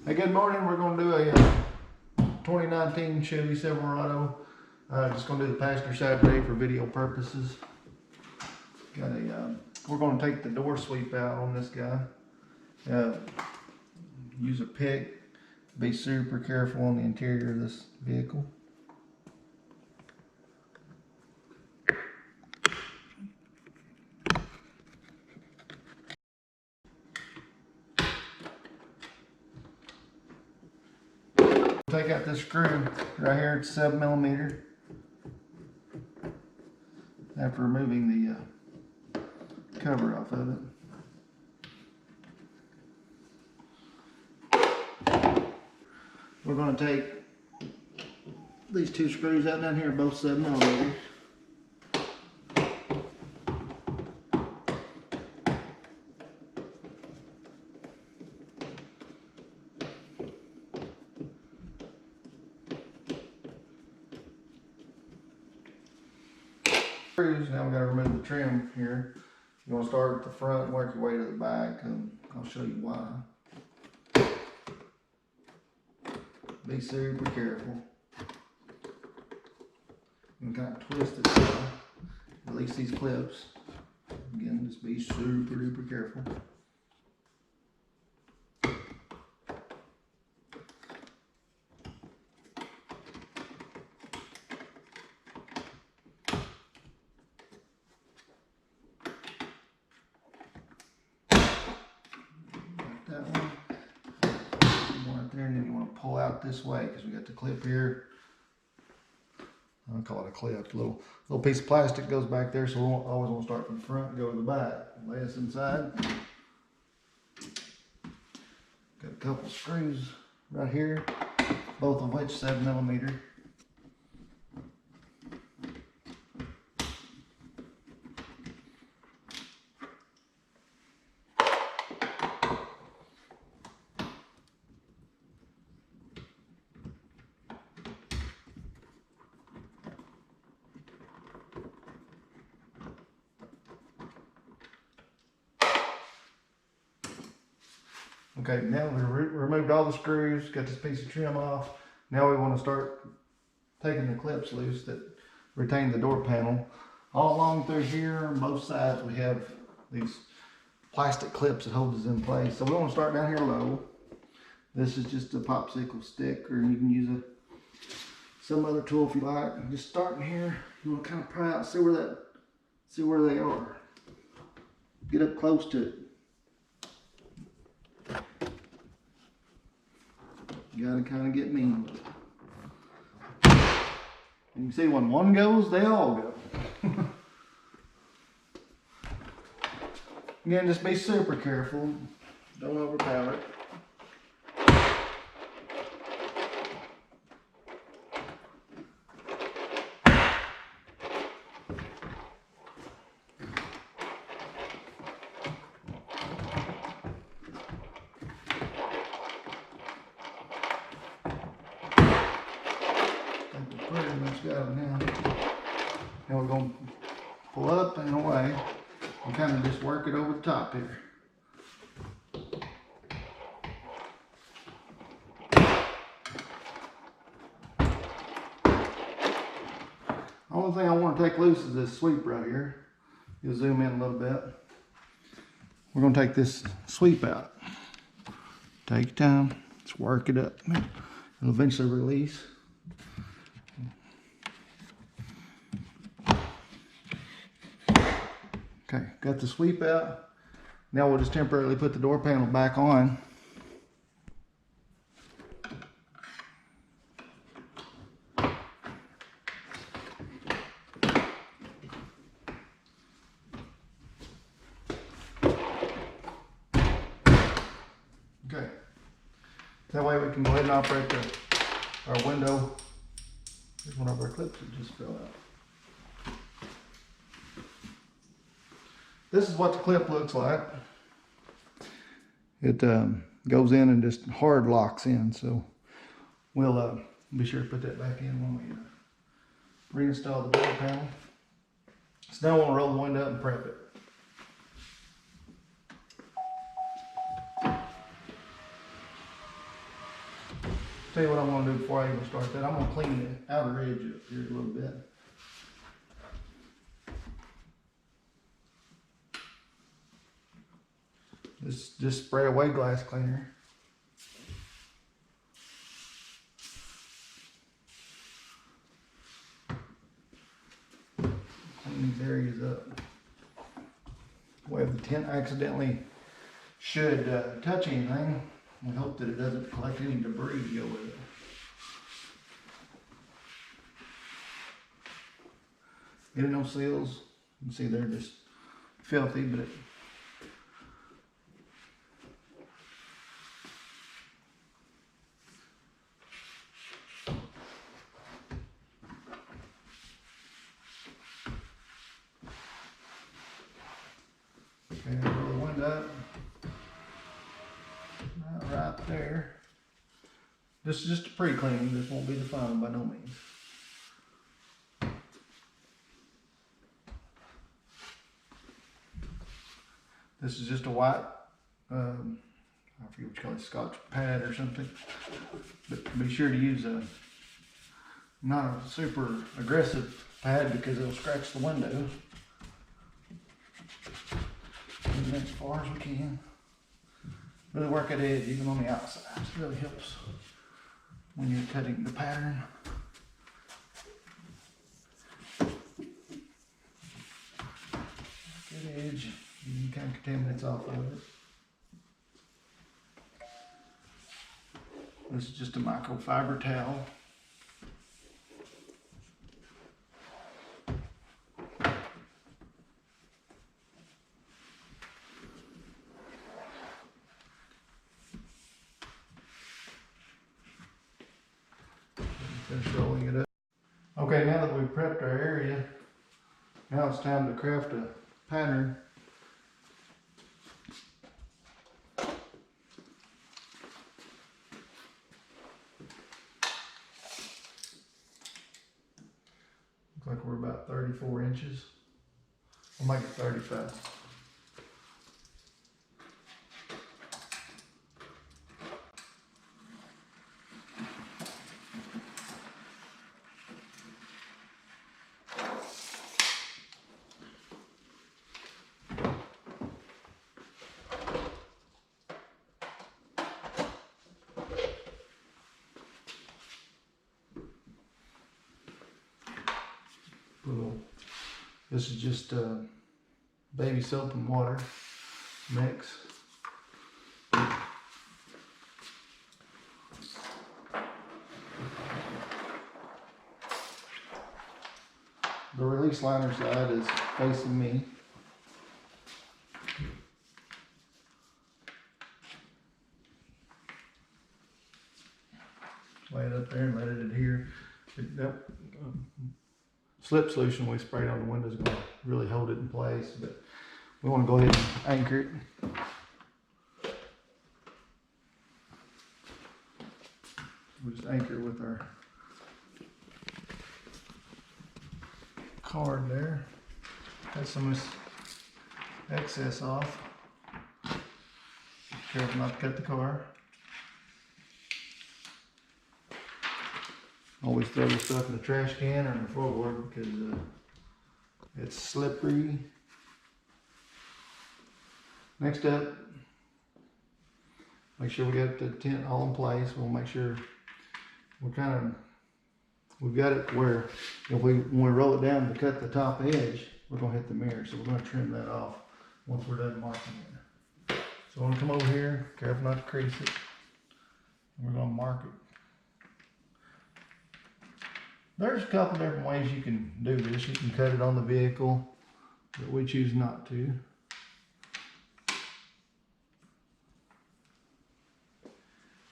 Hey, good morning. We're going to do a 2019 Chevy Silverado. Just going to do the passenger side today for video purposes. Got a. We're going to take the door sweep out on this guy. Use a pick. Be super careful on the interior of this vehicle. Take out this screw right here. It's 7mm. After removing the cover off of it, we're going to take these two screws out down here, both 7mm. Now we got to remove the trim here. You want to start at the front and work your way to the back, and I'll show you why. Be super careful. You can kind of twist it down, release these clips. Again, just be super duper careful. That one right there, and then you want to pull out this way because we got the clip here. I call it a clip. Little piece of plastic goes back there, so we always want to start from the front and go to the back. Lay this inside. Got a couple screws right here, both of which 7mm. Okay, now we removed all the screws, got this piece of trim off. Now we want to start taking the clips loose that retain the door panel. All along through here, on both sides, we have these plastic clips that hold us in place. So we want to start down here low. This is just a popsicle stick, or you can use some other tool if you like. Just starting here, you want to kind of pry out, see where they are. Get up close to it. You gotta kind of get mean with it. And you see when one goes, they all go. Again, just be super careful. Don't overpower it. Pretty much got it now. Now we're going to pull up and away and kind of just work it over the top here. Only thing I want to take loose is this sweep right here. You'll zoom in a little bit. We're going to take this sweep out. Take your time. Let's work it up. It'll eventually release. Okay, got the sweep out. Now we'll just temporarily put the door panel back on. Okay, that way we can go ahead and operate our window. Here's one of our clips that just fell out. This is what the clip looks like. It goes in and just hard locks in, so we'll be sure to put that back in when we reinstall the door panel. So now we'll roll the window up and prep it. Tell you what I'm gonna do before I even start that. I'm gonna clean the outer edge up here a little bit. Just spray away glass cleaner. Clean these areas up. Well, if the tint accidentally should touch anything, we hope that it doesn't collect any debris to go with it. Getting no seals, you can see they're just filthy, but okay, roll the window up. Right there. This is just a pre-cleaning. This won't be the final by no means. This is just a white, I forget what you call it, Scotch pad or something. But be sure to use not a super aggressive pad because it'll scratch the window. Get it as far as we can. Really work that edge even on the outside. It really helps when you're cutting the pattern. Good edge. You kind of contaminates off of it. This is just a microfiber towel. Finish rolling it up. Okay, now that we've prepped our area, now it's time to craft a pattern. Looks like we're about 34 inches. We'll make it 35. This is just baby soap and water mix. The release liner side is facing me. Lay it up there and let it adhere. Slip solution we sprayed on the window is going to really hold it in place, but we want to go ahead and anchor it. We'll just anchor it with our card there. Cut some of this excess off. Careful not to cut the car. Always throw your stuff in the trash can or in the floorboard because it's slippery. Next up, make sure we got the tint all in place. We'll make sure we've got it where when we roll it down to cut the top edge, we're gonna hit the mirror. So we're gonna trim that off once we're done marking it. So I'm gonna come over here, careful not to crease it. And we're gonna mark it. There's a couple different ways you can do this. You can cut it on the vehicle, but we choose not to.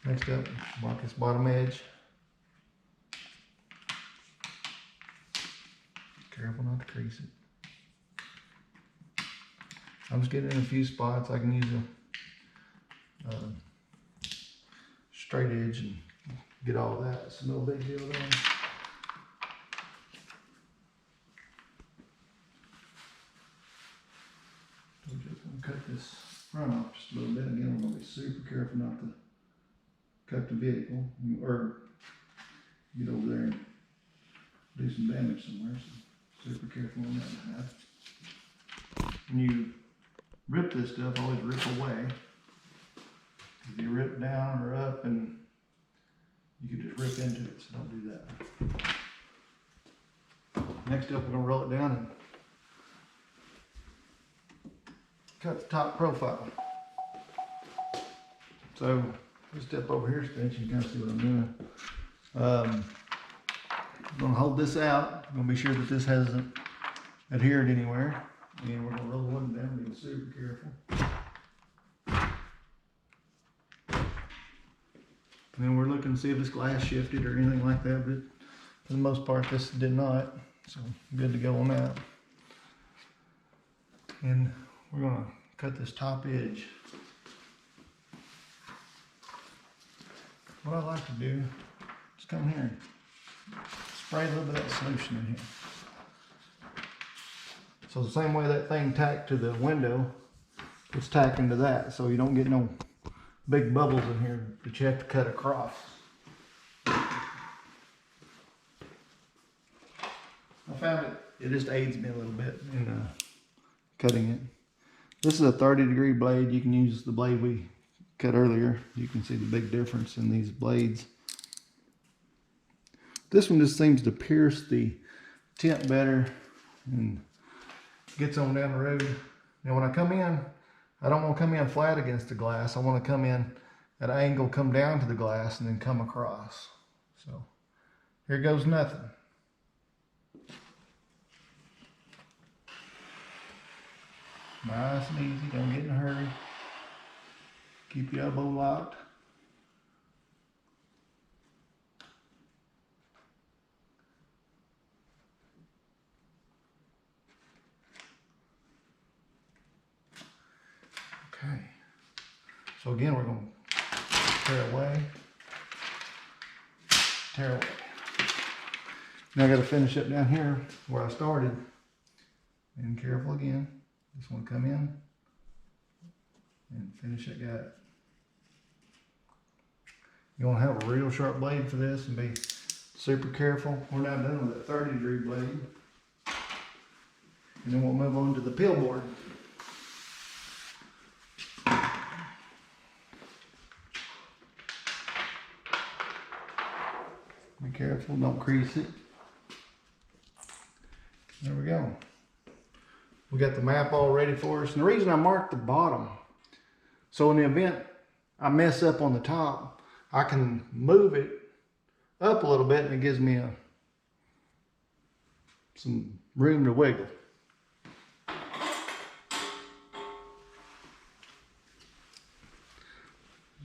Next up, mark this bottom edge. Careful not to crease it. I'm just getting in a few spots. I can use a straight edge and get all that. It's no big deal there. I'm just going to cut this front off just a little bit. Again, I'm going to be super careful not to cut the vehicle, or get over there and do some damage somewhere, so super careful on that behalf. When you rip this stuff, always rip away. If you rip down or up, and you can just rip into it, so don't do that. Next up, we're gonna roll it down and cut the top profile. So, just step over here, Spence, you can kind of see what I'm doing. I'm gonna hold this out. I'm gonna be sure that this hasn't adhered anywhere. And we're gonna roll one down, being super careful. And then we're looking to see if this glass shifted or anything like that, but for the most part, this did not. So good to go on that. And we're gonna cut this top edge. What I like to do is come here and spray a little bit of that solution in here. So the same way that thing tacked to the window, it's tacked into that, so you don't get no big bubbles in here that you have to cut across. I found it just aids me a little bit in cutting it. This is a 30-degree blade. You can use the blade we cut earlier. You can see the big difference in these blades. This one just seems to pierce the tint better and gets on down the road. Now when I come in, I don't want to come in flat against the glass. I want to come in at an angle, come down to the glass, and then come across. So here goes nothing. Nice and easy, don't get in a hurry. Keep your elbow locked. Okay, so again, we're going to tear away. Now I got to finish up down here where I started. And careful again. Just want to come in and finish that guy up. You want to have a real sharp blade for this and be super careful. We're now done with a 30-degree blade. And then we'll move on to the peel board. Be careful, don't crease it. There we go. We got the map all ready for us. And the reason I marked the bottom, so in the event I mess up on the top, I can move it up a little bit and it gives me some room to wiggle.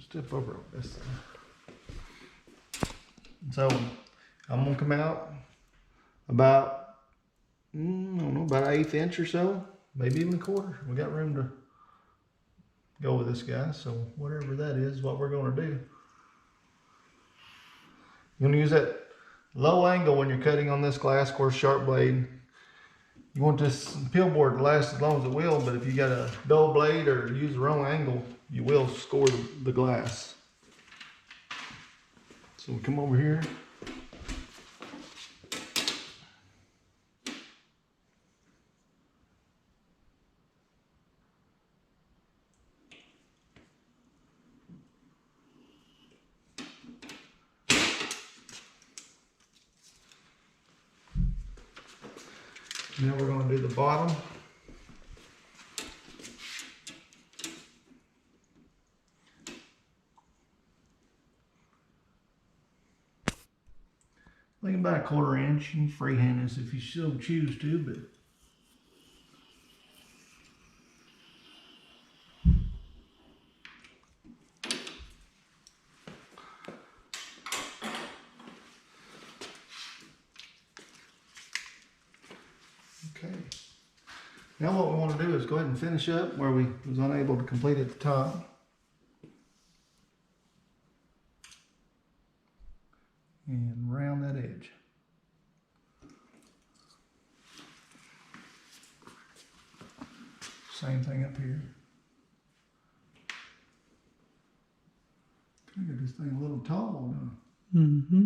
Step over on this side. So I'm gonna come out about, I don't know, about 1/8 inch or so, maybe even a quarter. We got room to go with this guy, so whatever that is, what we're gonna do. You're gonna use that low angle when you're cutting on this glass, of course, sharp blade. You want this peel board to last as long as it will, but if you got a dull blade or use the wrong angle, you will score the glass. So we come over here. Now we're going to do the bottom. I think about a 1/4 inch. You can freehand this if you so choose to, but okay. Now what we want to do is go ahead and finish up where we was unable to complete at the top. And round that edge. Same thing up here. I got this thing a little tall, huh? Mm-hmm.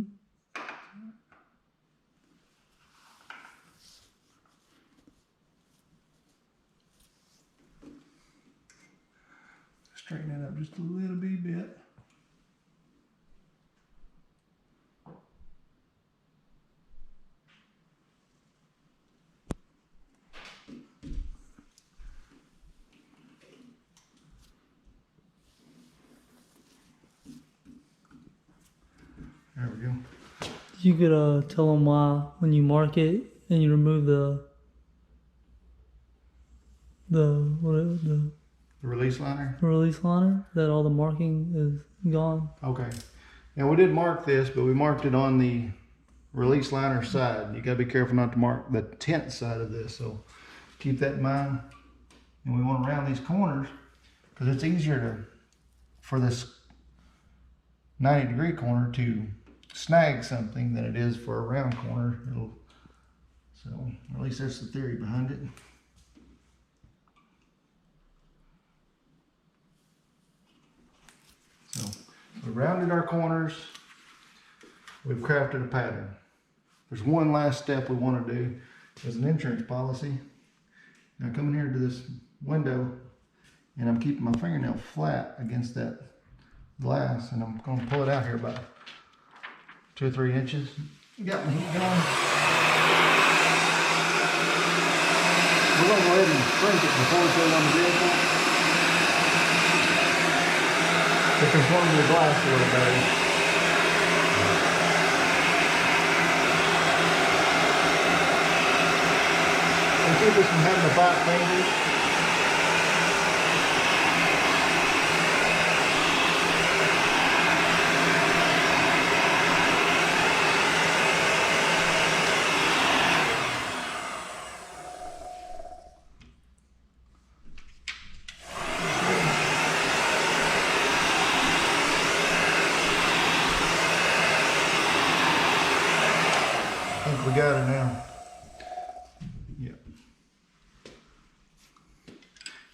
Straighten it up just a little bit. There we go. You could tell them why when you mark it and you remove the Release liner? release liner, that all the marking is gone. Okay. Now we did mark this, but we marked it on the release liner side. You gotta be careful not to mark the tint side of this, so keep that in mind. And we want to round these corners because it's easier for this 90-degree corner to snag something than it is for a round corner. So at least that's the theory behind it. So we rounded our corners. We've crafted a pattern. There's one last step we want to do as an insurance policy. Now coming here to this window, and I'm keeping my fingernail flat against that glass, and I'm going to pull it out here about 2 or 3 inches. Got my heat going. We're going to go ahead and shrink it before we put it on the vehicle to conform to the glass a little better. And keep us from having to bite fingers. I think we got her now. Yep.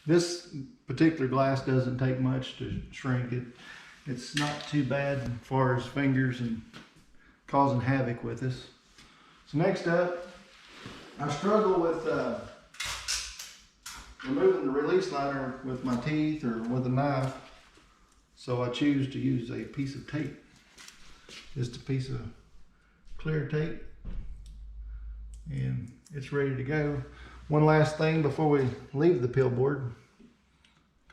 This particular glass doesn't take much to shrink it. It's not too bad as far as fingers and causing havoc with us. So next up, I struggle with removing the release liner with my teeth or with a knife. So I choose to use a piece of tape. Just a piece of clear tape. And it's ready to go. One last thing before we leave the pill board.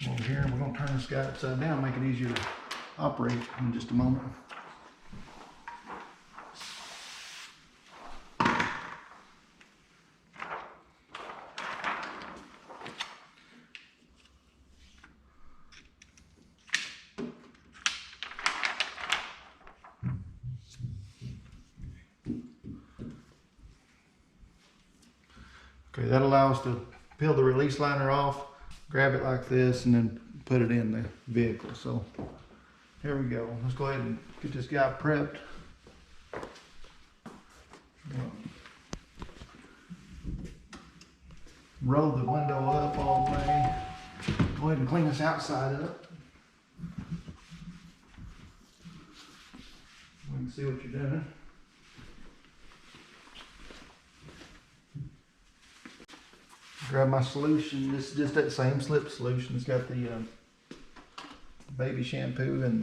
Come over here, and we're going to turn this guy upside down, make it easier to operate in just a moment. Okay, that allows us to peel the release liner off, grab it like this, and then put it in the vehicle. So here we go. Let's go ahead and get this guy prepped. Roll the window up all the way. Go ahead and clean this outside up. We can see what you're doing. Grab my solution. This is just that same slip solution. It's got the baby shampoo and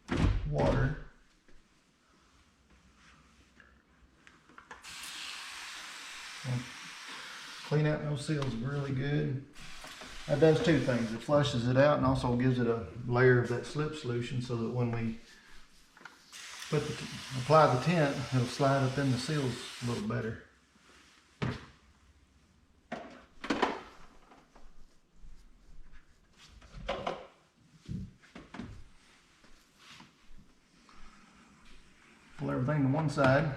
the water. Clean out those seals really good. That does 2 things. It flushes it out and also gives it a layer of that slip solution so that when we apply the tint, it'll slide up in the seals a little better. Pull everything to one side.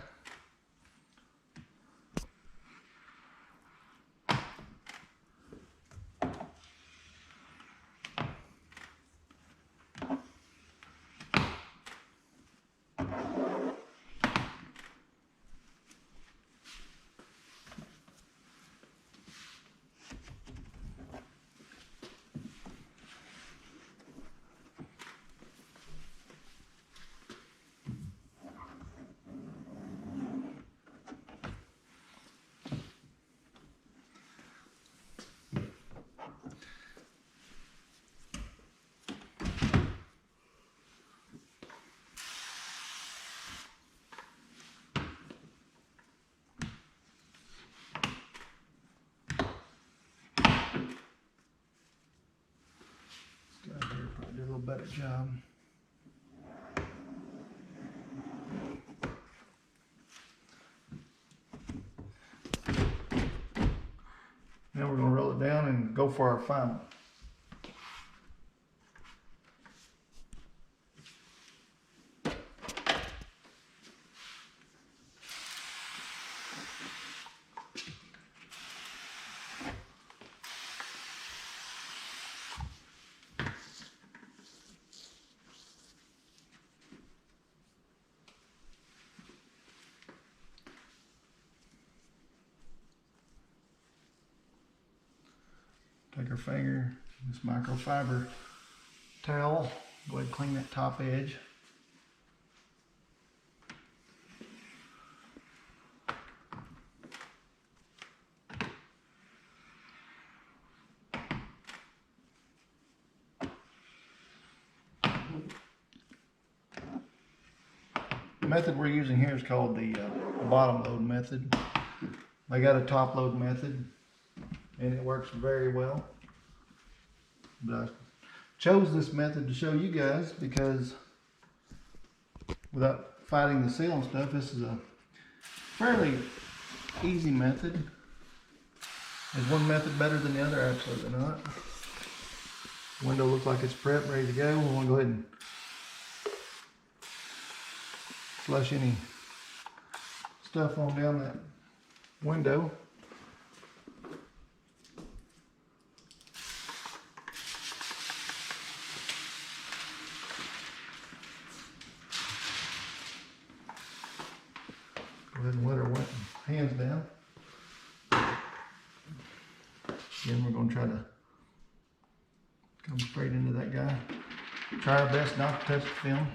better job. Now we're going to roll it down and go for our final. Take our finger, this microfiber towel, go ahead and clean that top edge. The method we're using here is called the bottom load method. They got a top load method, and it works very well. But I chose this method to show you guys because without fighting the seal and stuff, this is a fairly easy method. Is one method better than the other? Absolutely not. Window looks like it's prepped, ready to go. We want to go ahead and flush any stuff on down that window. Go ahead and wet our hands down. Again, we're going to try to come straight into that guy. Try our best not to touch the film.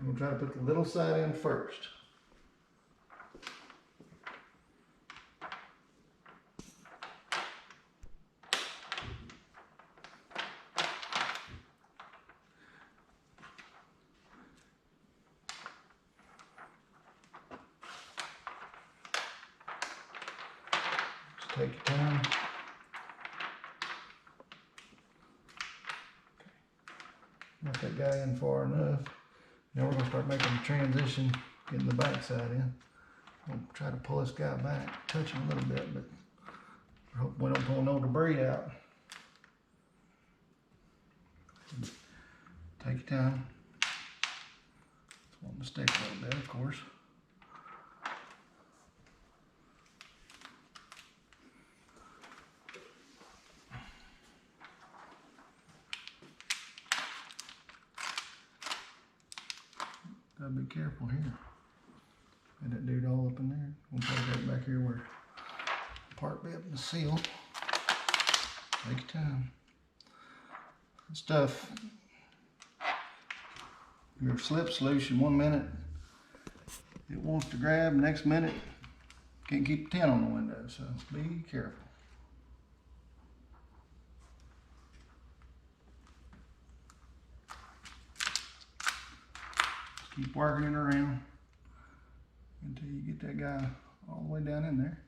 I'm going to try to put the little side in first. Just take your time. Got that guy in far enough. Now we're going to start making the transition, getting the back side in. We'll try to pull this guy back, touch him a little bit, but I hope we don't pull no debris out. Take your time. Just want to stick a little bit, of course. Gotta be careful here. Get that dude all up in there. We'll put that back here where part bit and the seal. Take your time. Stuff. Your slip solution 1 minute it wants to grab, next minute can't keep the tint on the window, so be careful. Keep working it around until you get that guy all the way down in there.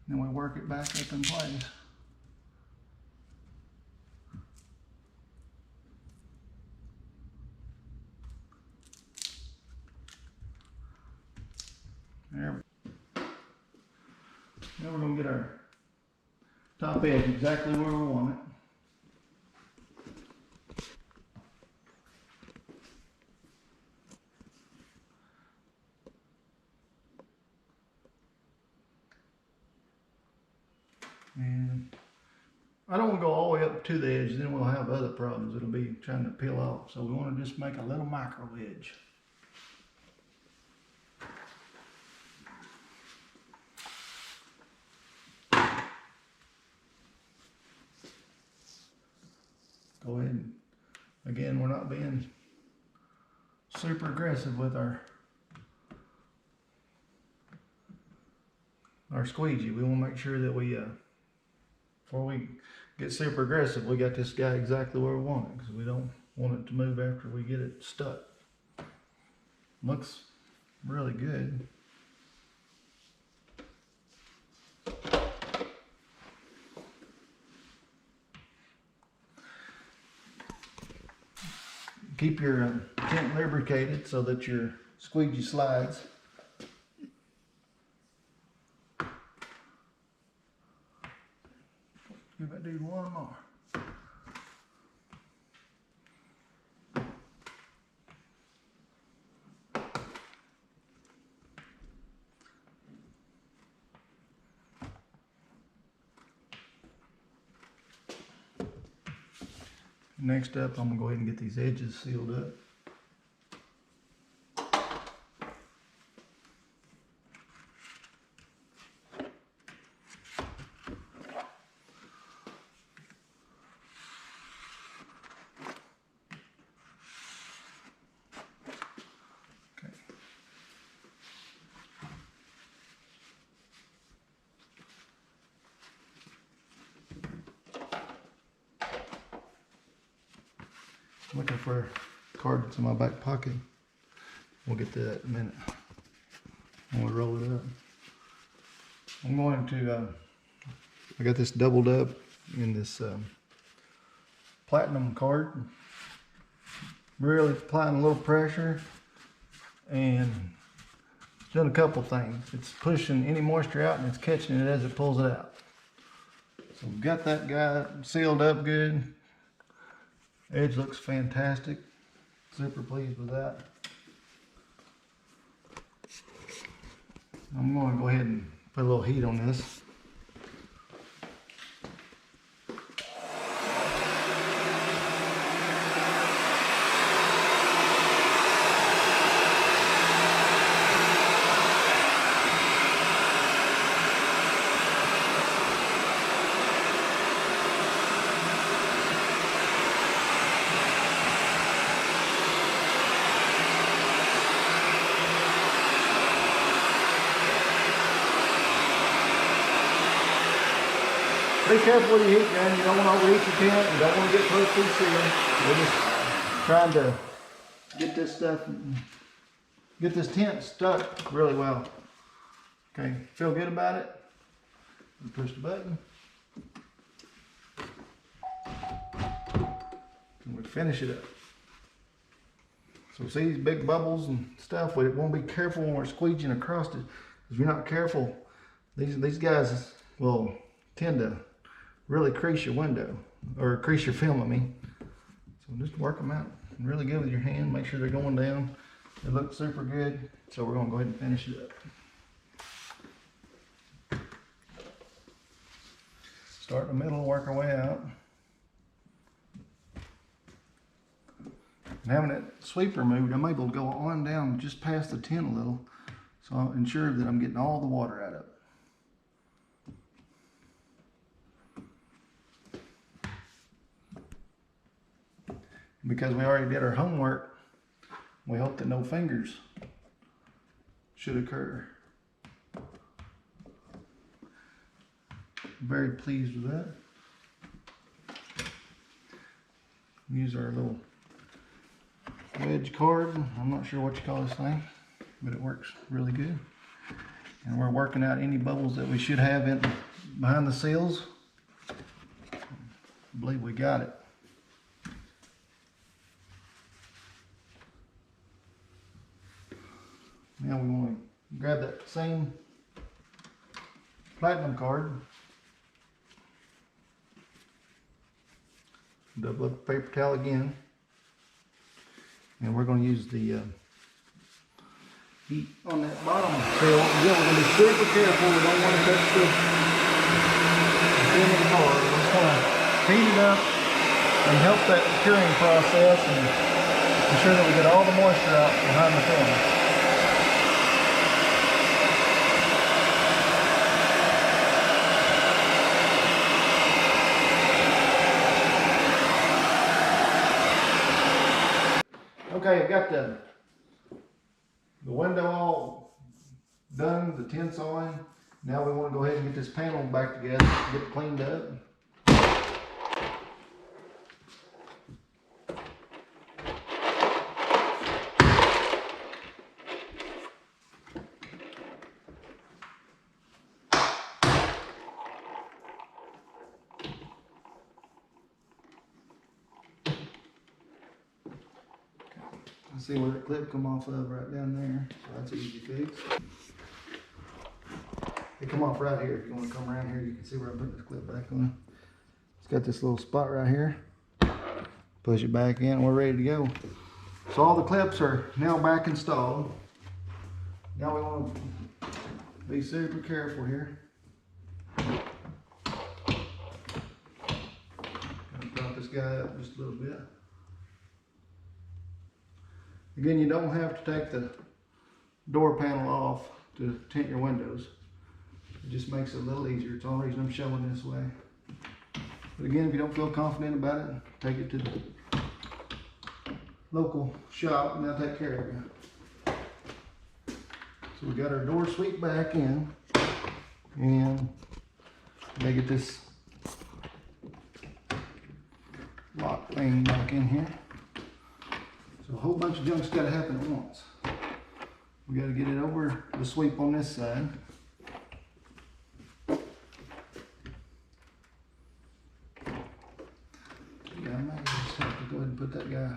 Then we work it back up in place. There we go. Now we're going to get our top edge exactly where we want it. And I don't want to go all the way up to the edge, then we'll have other problems. It'll be trying to peel off. So we want to just make a little micro edge. Go ahead and, again, we're not being super aggressive with our squeegee. We want to make sure that we before we get super aggressive, we got this guy exactly where we want it, because we don't want it to move after we get it stuck. Looks really good. Keep your tint lubricated so that your squeegee slides. Give that dude one more. Next up, I'm gonna go ahead and get these edges sealed up. Okay. I'm looking for cards in my back pocket. We'll get to that in a minute. When we roll it up. I'm going to, I got this doubled up in this platinum card. Really applying a little pressure, and it's doing a couple things. It's pushing any moisture out and it's catching it as it pulls it out. So we've got that guy sealed up good. Edge looks fantastic. Super pleased with that. I'm going to go ahead and put a little heat on this. Be careful with your heat gun. You don't want to overheat your tent. You don't want to get close to the ceiling. We're just trying to get this stuff, get this tent stuck really well. Okay, feel good about it? You push the button. And we finish it up. So see these big bubbles and stuff? We want to be careful when we're squeegeeing across it. If you're not careful, these guys will tend to really crease your window, or crease your film, I mean. So just work them out really good with your hand. Make sure they're going down. They look super good. So we're gonna go ahead and finish it up. Start in the middle, work our way out. And having that sweeper moved, I'm able to go on down just past the tent a little, so I'll ensure that I'm getting all the water out of it. Because we already did our homework, we hope that no fingers should occur. Very pleased with that. Use our little wedge card. I'm not sure what you call this thing, but it works really good. And we're working out any bubbles that we should have in behind the seals. I believe we got it. Now we want to grab that same platinum card, double up the paper towel again, and we're going to use the heat on that bottom seal. We're going to be super careful. We don't want to touch the film of the card. We're just going to heat it up and help that curing process and ensure that we get all the moisture out behind the film. Okay, I've got the window all done, the tint's on. Now we want to go ahead and get this panel back together, get it cleaned up. can see where the clip come off of right down there, so that's an easy fix. They come off right here. If you want to come around here, you can see where I'm putting this clip back on. It's got this little spot right here. Push it back in and we're ready to go. So all the clips are now back installed. Now we want to be super careful here. Prop this guy up just a little bit. Again, you don't have to take the door panel off to tint your windows. It just makes it a little easier. It's the only reason I'm showing this way. But again, if you don't feel confident about it, take it to the local shop and they'll take care of you. So we got our door sweep back in, and they get this lock thing back in here. So a whole bunch of junk's got to happen at once. We got to get it over the sweep on this side. Yeah, I might just have to go ahead and put that guy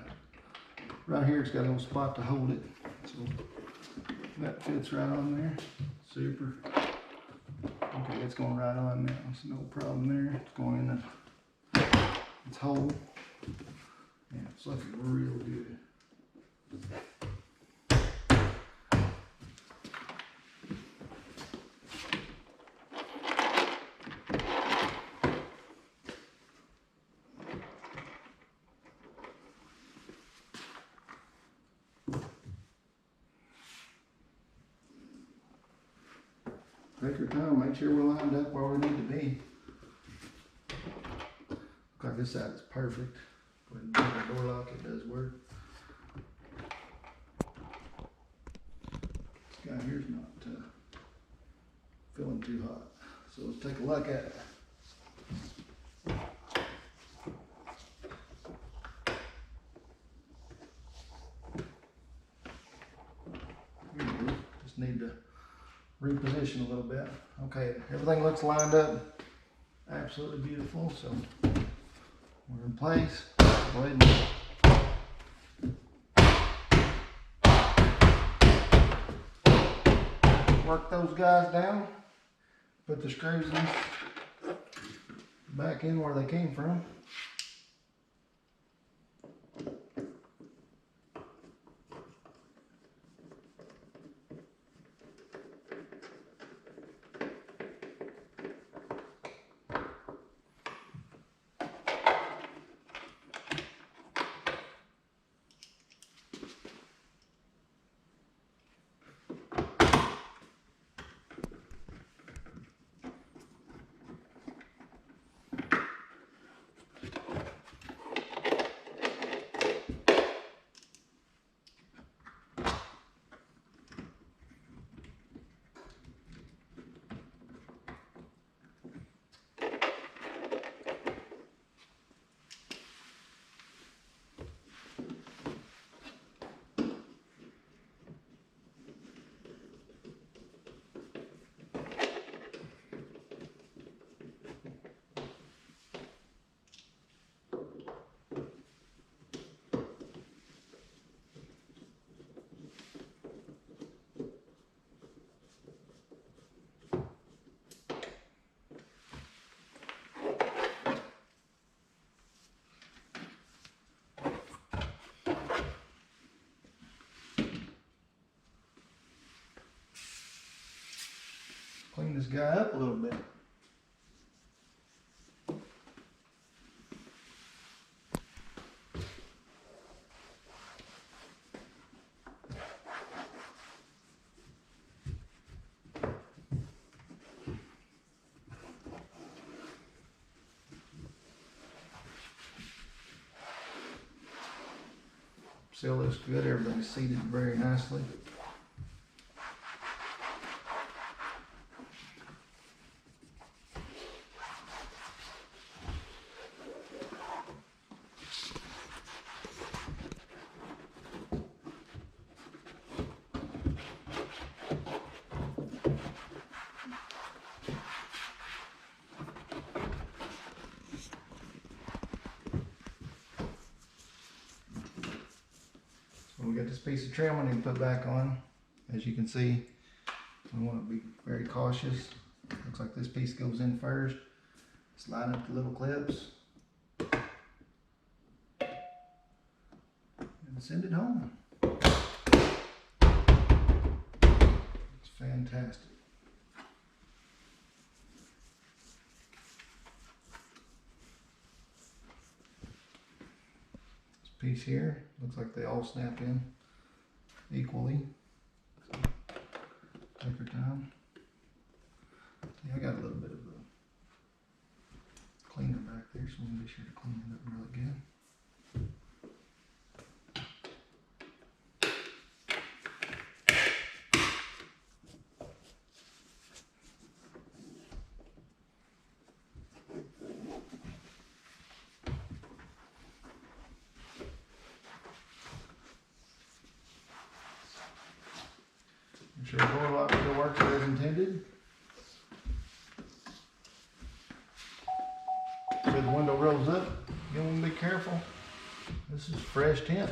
right here. It's got a little spot to hold it, so that fits right on there. Super. Okay, it's going right on now. There's no problem there. It's going in its hole. Yeah, it's looking real good. Take your time, make sure we're lined up where we need to be. Look like this side is perfect. Go ahead and put the door lock, it does work. This guy here's not feeling too hot. So let's take a look at it. Here we go. Just need to reposition a little bit. Okay, everything looks lined up absolutely beautiful, so we're in place. Go ahead and work those guys down, put the screws in back in where they came from. Clean this guy up a little bit. Still looks good, everything's seated very nicely. We got this piece of trim I need to put back on. As you can see, we want to be very cautious. Looks like this piece goes in first. Slide up the little clips. And send it home. It's fantastic. This piece here, looks like they all snap in equally. So take your time. Yeah, I got a little bit of a cleaner back there, so we'll be sure to clean it up really good. Make sure the door lock still works as intended. So the window rolls up, you want to be careful. This is fresh tint.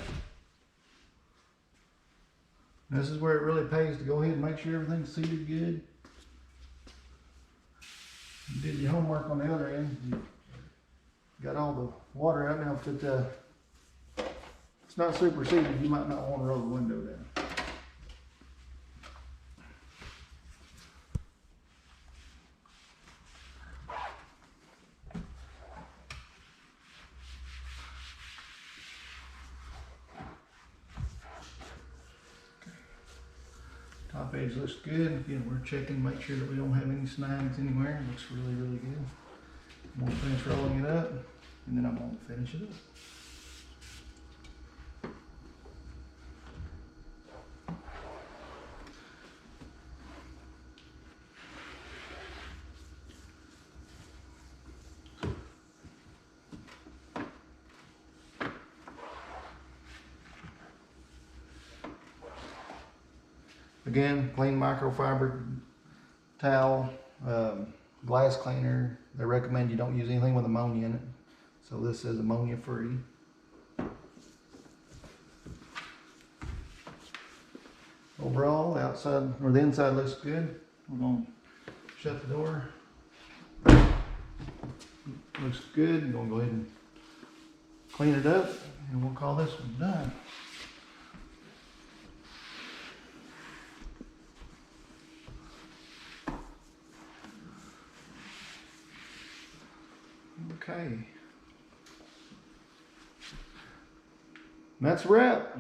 This is where it really pays to go ahead and make sure everything's seated good. You did your homework on the other end. You got all the water out now. If it's not super seated, you might not want to roll the window down. Top edge looks good. Again, we're checking, make sure that we don't have any snags anywhere. It looks really, really good. I'm gonna finish rolling it up, and then I'm gonna finish it up. Again, clean microfiber towel, glass cleaner. They recommend you don't use anything with ammonia in it. So this says ammonia free. Overall, the outside or the inside looks good. We're going to shut the door. Looks good. I'm going to go ahead and clean it up, and we'll call this one done. Okay. That's a wrap.